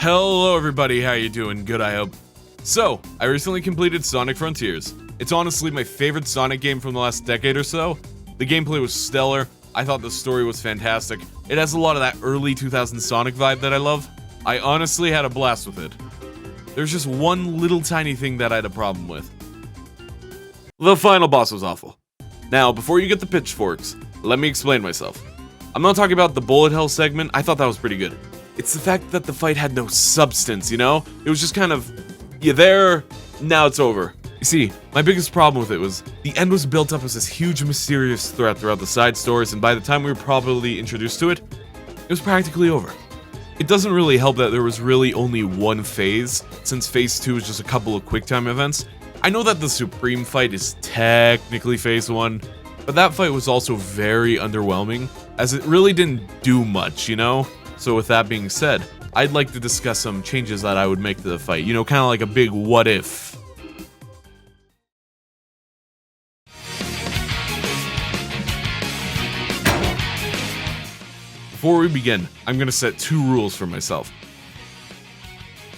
Hello everybody, how you doing? Good, I hope. So, I recently completed Sonic Frontiers. It's honestly my favorite Sonic game from the last decade or so. The gameplay was stellar, I thought the story was fantastic. It has a lot of that early 2000s Sonic vibe that I love. I honestly had a blast with it. There's just one little tiny thing that I had a problem with. The final boss was awful. Now, before you get the pitchforks, let me explain myself. I'm not talking about the bullet hell segment, I thought that was pretty good. It's the fact that the fight had no substance, you know? It was just kind of, you're there, now it's over. You see, my biggest problem with it was, the end was built up as this huge mysterious threat throughout the side stories, and by the time we were properly introduced to it, it was practically over. It doesn't really help that there was really only one phase, since phase 2 is just a couple of QuickTime events. I know that the Supreme fight is technically phase 1, but that fight was also very underwhelming, as it really didn't do much, you know? So with that being said, I'd like to discuss some changes that I would make to the fight, you know, kind of like a big what if. Before we begin, I'm going to set 2 rules for myself.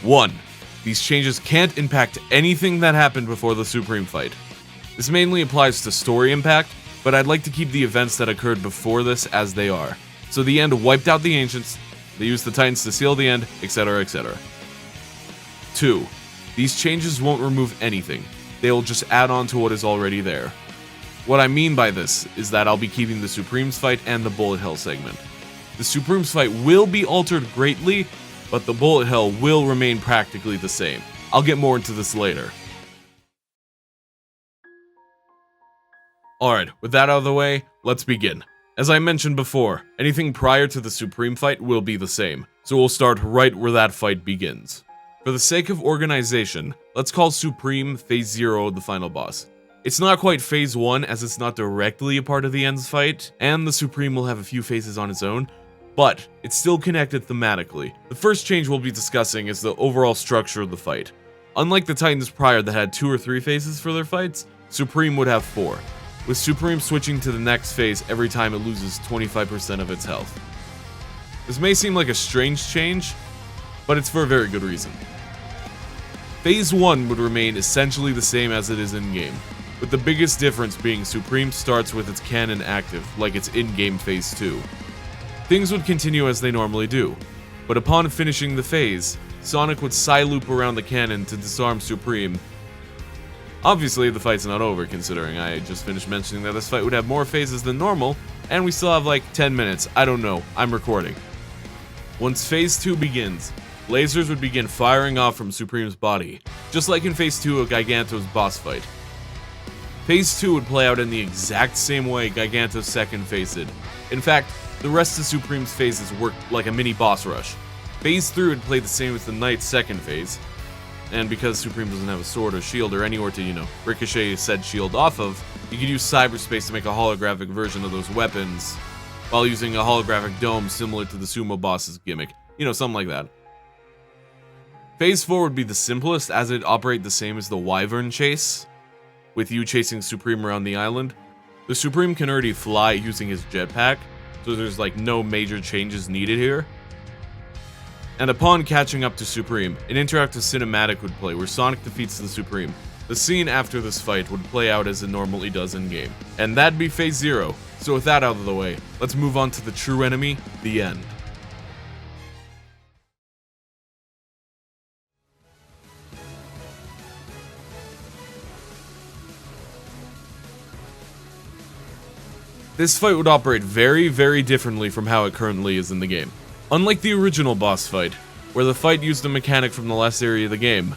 1. These changes can't impact anything that happened before the Supreme fight. This mainly applies to story impact, but I'd like to keep the events that occurred before this as they are. So the end wiped out the Ancients, they used the Titans to seal the end, etc, etc. 2. These changes won't remove anything, they will just add on to what is already there. What I mean by this is that I'll be keeping the Supremes fight and the Bullet Hell segment. The Supremes fight will be altered greatly, but the Bullet Hell will remain practically the same. I'll get more into this later. Alright, with that out of the way, let's begin. As I mentioned before, anything prior to the Supreme fight will be the same, so we'll start right where that fight begins. For the sake of organization, let's call Supreme Phase 0 the final boss. It's not quite Phase 1 as it's not directly a part of the End's fight, and the Supreme will have a few phases on its own, but it's still connected thematically. The first change we'll be discussing is the overall structure of the fight. Unlike the Titans prior that had 2 or 3 phases for their fights, Supreme would have 4. With Supreme switching to the next phase every time it loses 25% of its health. This may seem like a strange change, but it's for a very good reason. Phase 1 would remain essentially the same as it is in-game, with the biggest difference being Supreme starts with its cannon active, like its in-game Phase 2. Things would continue as they normally do, but upon finishing the phase, Sonic would Psy-loop around the cannon to disarm Supreme. Obviously, the fight's not over, considering I just finished mentioning that this fight would have more phases than normal, and we still have like 10 minutes, I don't know, I'm recording. Once Phase 2 begins, lasers would begin firing off from Supreme's body, just like in Phase 2 of Giganto's boss fight. Phase 2 would play out in the exact same way Giganto's second phase did. In fact, the rest of Supreme's phases worked like a mini boss rush. Phase 3 would play the same as the Knight's second phase, and because Supreme doesn't have a sword or shield or anywhere to, you know, ricochet said shield off of, you could use cyberspace to make a holographic version of those weapons, while using a holographic dome similar to the sumo boss's gimmick. You know, something like that. Phase 4 would be the simplest, as it'd operate the same as the Wyvern chase, with you chasing Supreme around the island. The Supreme can already fly using his jetpack, so there's like no major changes needed here. And upon catching up to Supreme, an interactive cinematic would play where Sonic defeats the Supreme. The scene after this fight would play out as it normally does in-game. And that'd be Phase 0. So with that out of the way, let's move on to the true enemy, the End. This fight would operate very, very differently from how it currently is in the game. Unlike the original boss fight, where the fight used a mechanic from the last area of the game,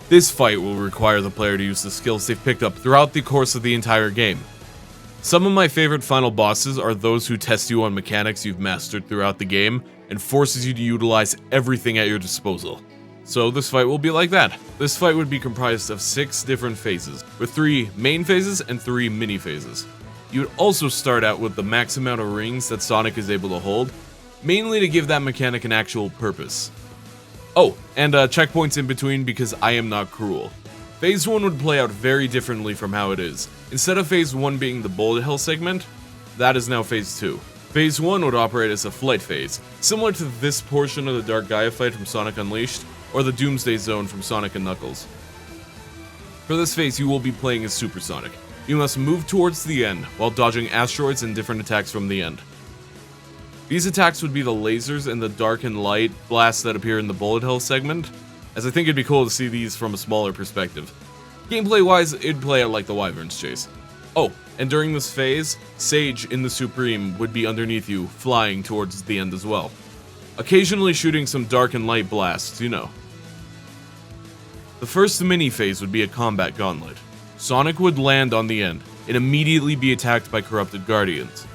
this fight will require the player to use the skills they've picked up throughout the course of the entire game. Some of my favorite final bosses are those who test you on mechanics you've mastered throughout the game and forces you to utilize everything at your disposal. So this fight will be like that. This fight would be comprised of 6 different phases, with 3 main phases and 3 mini phases. You would also start out with the max amount of rings that Sonic is able to hold, mainly to give that mechanic an actual purpose. Oh, and checkpoints in between because I am not cruel. Phase 1 would play out very differently from how it is. Instead of Phase 1 being the Bullet Hell segment, that is now Phase 2. Phase 1 would operate as a flight phase, similar to this portion of the Dark Gaia fight from Sonic Unleashed, or the Doomsday Zone from Sonic and Knuckles. For this phase, you will be playing as Super Sonic. You must move towards the end, while dodging asteroids and different attacks from the end. These attacks would be the lasers and the dark and light blasts that appear in the bullet hell segment, as I think it'd be cool to see these from a smaller perspective. Gameplay-wise, it'd play out like the Wyvern's Chase. Oh, and during this phase, Sage in the Supreme would be underneath you, flying towards the end as well. Occasionally shooting some dark and light blasts, you know. The first mini phase would be a combat gauntlet. Sonic would land on the end, and immediately be attacked by corrupted guardians.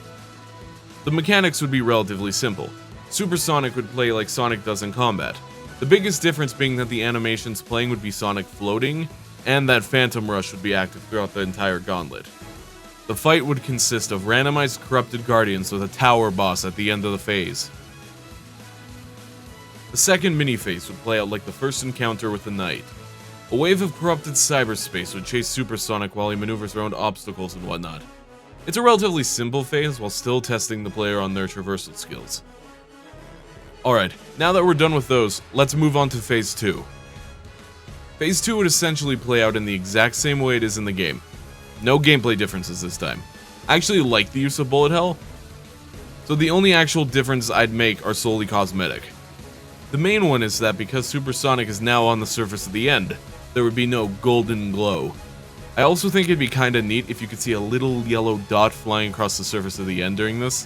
The mechanics would be relatively simple. Super Sonic would play like Sonic does in combat. The biggest difference being that the animations playing would be Sonic floating, and that Phantom Rush would be active throughout the entire gauntlet. The fight would consist of randomized corrupted guardians with a tower boss at the end of the phase. The second mini-phase would play out like the first encounter with the Knight. A wave of corrupted cyberspace would chase Super Sonic while he maneuvers around obstacles and whatnot. It's a relatively simple phase while still testing the player on their traversal skills. Alright, now that we're done with those, let's move on to Phase 2. Phase 2 would essentially play out in the exact same way it is in the game. No gameplay differences this time. I actually like the use of bullet hell, so the only actual differences I'd make are solely cosmetic. The main one is that because Super Sonic is now on the surface of the end, there would be no golden glow. I also think it'd be kinda neat if you could see a little yellow dot flying across the surface of the end during this.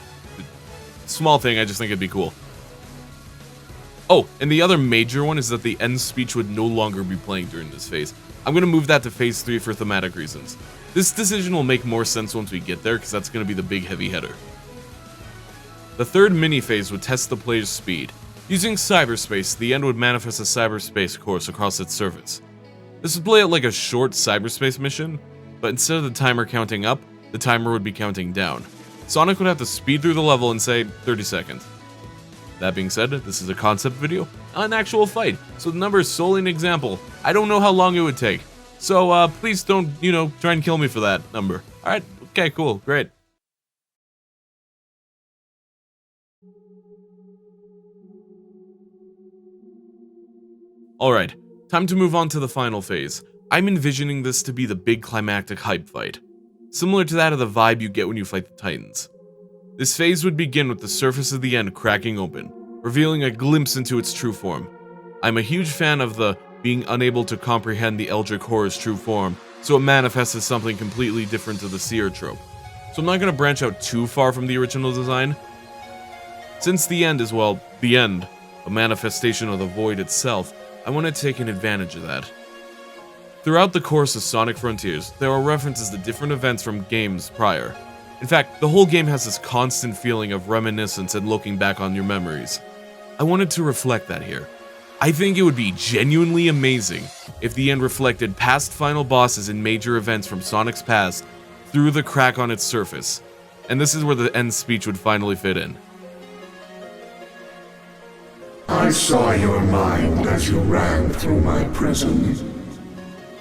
Small thing, I just think it'd be cool. Oh, and the other major one is that the end speech would no longer be playing during this phase. I'm gonna move that to Phase 3 for thematic reasons. This decision will make more sense once we get there, because that's gonna be the big heavy hitter. The third mini-phase would test the player's speed. Using cyberspace, the end would manifest a cyberspace course across its surface. This would play out like a short cyberspace mission, but instead of the timer counting up, the timer would be counting down. Sonic would have to speed through the level in, say, 30 seconds. That being said, this is a concept video, not an actual fight, so the number is solely an example. I don't know how long it would take. So, please don't, try and kill me for that number. Alright, okay, cool, great. Alright, time to move on to the final phase. I'm envisioning this to be the big climactic hype fight, similar to that of the vibe you get when you fight the Titans. This phase would begin with the surface of the end cracking open, revealing a glimpse into its true form. I'm a huge fan of the being unable to comprehend the Eldritch Horror's true form, so it manifests as something completely different to the Seer trope. So I'm not going to branch out too far from the original design. Since the end is, well, the end, a manifestation of the void itself, I want to take an advantage of that. Throughout the course of Sonic Frontiers, there are references to different events from games prior. In fact, the whole game has this constant feeling of reminiscence and looking back on your memories. I wanted to reflect that here. I think it would be genuinely amazing if the end reflected past final bosses and major events from Sonic's past through the crack on its surface. And this is where the end speech would finally fit in. I saw your mind as you ran through my prison.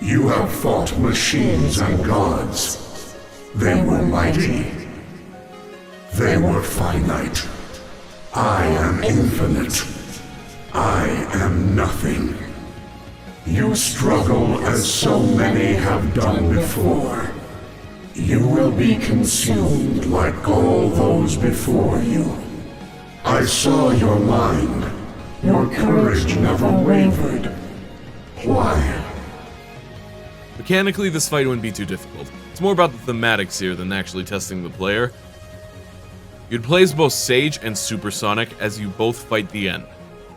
You have fought machines and gods. They were mighty. They were finite. I am infinite. I am nothing. You struggle as so many have done before. You will be consumed like all those before you. I saw your mind. Your courage never wavered. Why? Mechanically, this fight wouldn't be too difficult. It's more about the thematics here than actually testing the player. You'd play as both Sage and Super Sonic as you both fight the end.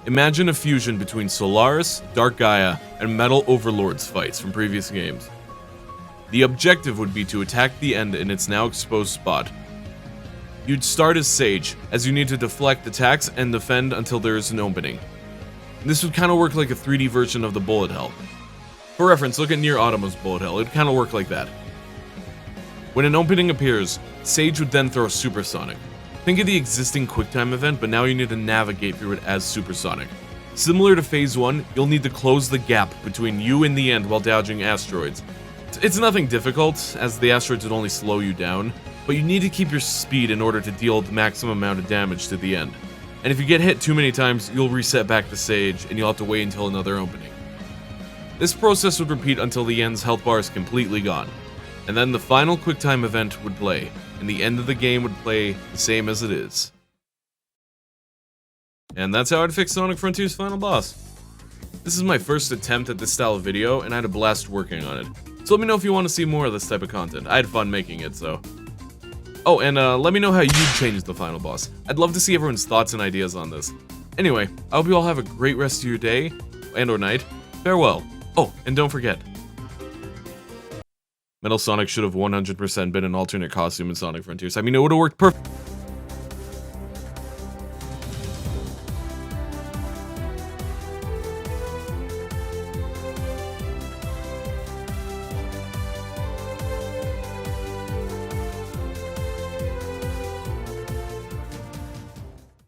Imagine a fusion between Solaris, Dark Gaia, and Metal Overlord's fights from previous games. The objective would be to attack the end in its now exposed spot. You'd start as Sage, as you need to deflect attacks and defend until there is an opening. This would kind of work like a 3D version of the bullet hell. For reference, look at Nier Automa's bullet hell, it'd kind of work like that. When an opening appears, Sage would then throw Super Sonic. Think of the existing QuickTime event, but now you need to navigate through it as Super Sonic. Similar to Phase 1, you'll need to close the gap between you and the end while dodging asteroids. It's nothing difficult, as the asteroids would only slow you down, but you need to keep your speed in order to deal the maximum amount of damage to the end. And if you get hit too many times, you'll reset back the stage, and you'll have to wait until another opening. This process would repeat until the end's health bar is completely gone, and then the final QuickTime event would play, and the end of the game would play the same as it is. And that's how I'd fix Sonic Frontier's final boss. This is my first attempt at this style of video, and I had a blast working on it. So let me know if you want to see more of this type of content. I had fun making it, so... Oh, and let me know how you'd change the final boss. I'd love to see everyone's thoughts and ideas on this. Anyway, I hope you all have a great rest of your day, and or night. Farewell. Oh, and don't forget, Metal Sonic should have 100% been an alternate costume in Sonic Frontiers. I mean, it would have worked perfect.